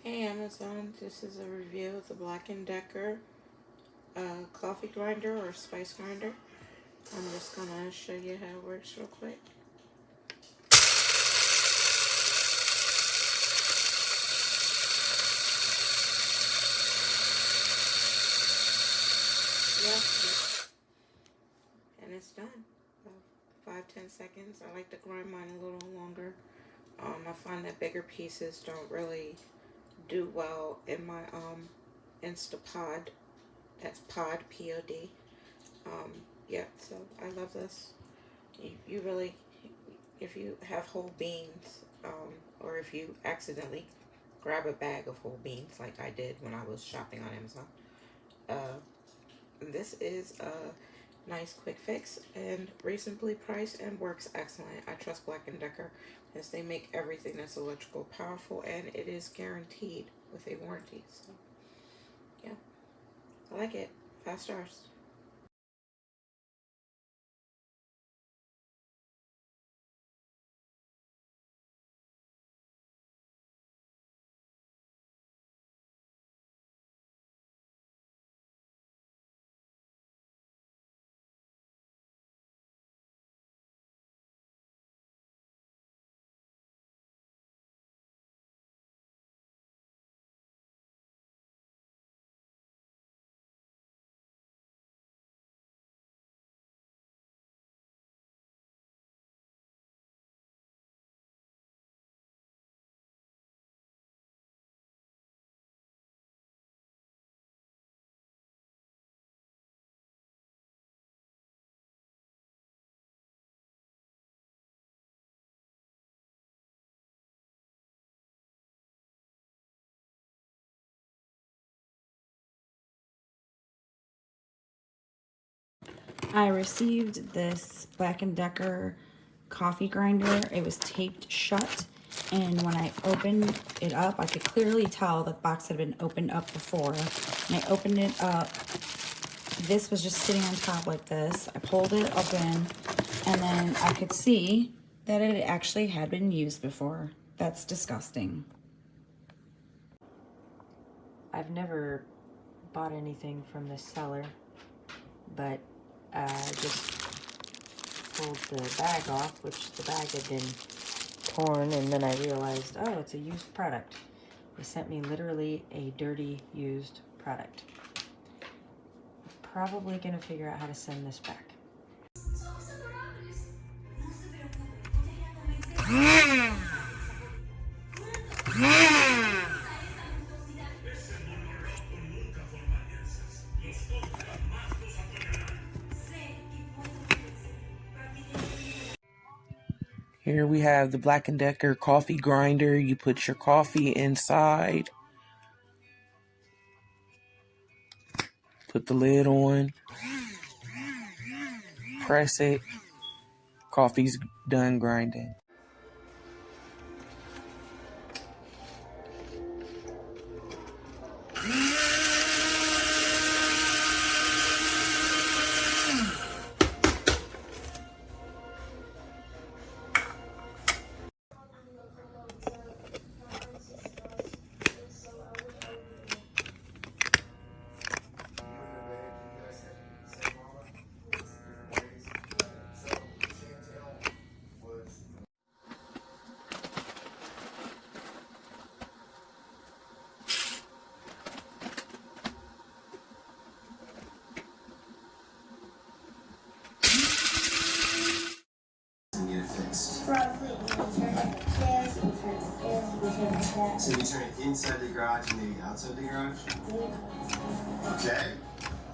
Hey Amazon, this is a review of the Black+Decker coffee grinder or spice grinder. I'm just gonna show you how it works real quick. Yeah, and it's done. 5-10 seconds. I like to grind mine a little longer. I find that bigger pieces don't really do well in my Instapod. That's pod, P-O-D. Yeah, so I love this. You really, if you have whole beans, or if you accidentally grab a bag of whole beans like I did when I was shopping on Amazon, this is a nice quick fix and reasonably priced and works excellent. I trust Black+Decker as they make everything that's electrical powerful, and it is guaranteed with a warranty. So yeah, I like it. 5 stars. I received this Black+Decker coffee grinder. It was taped shut, and when I opened it up, I could clearly tell the box had been opened up before. And I opened it up. This was just sitting on top like this. I pulled it open, and then I could see that it actually had been used before. That's disgusting. I've never bought anything from this seller, but I just pulled the bag off, which the bag had been torn, and then I realized, oh, it's a used product. They sent me literally a dirty, used product. Probably gonna figure out how to send this back. Here we have the Black+Decker coffee grinder. You put your coffee inside. Put the lid on. Press it. Coffee's done grinding. So you turn it inside the garage and maybe outside the garage? Okay.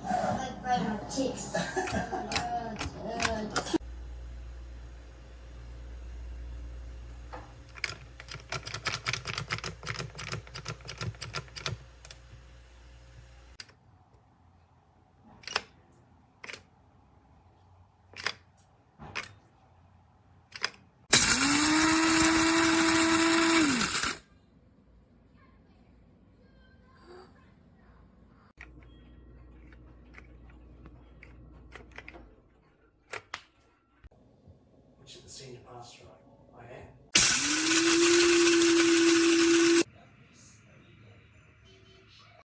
Like by my cheeks.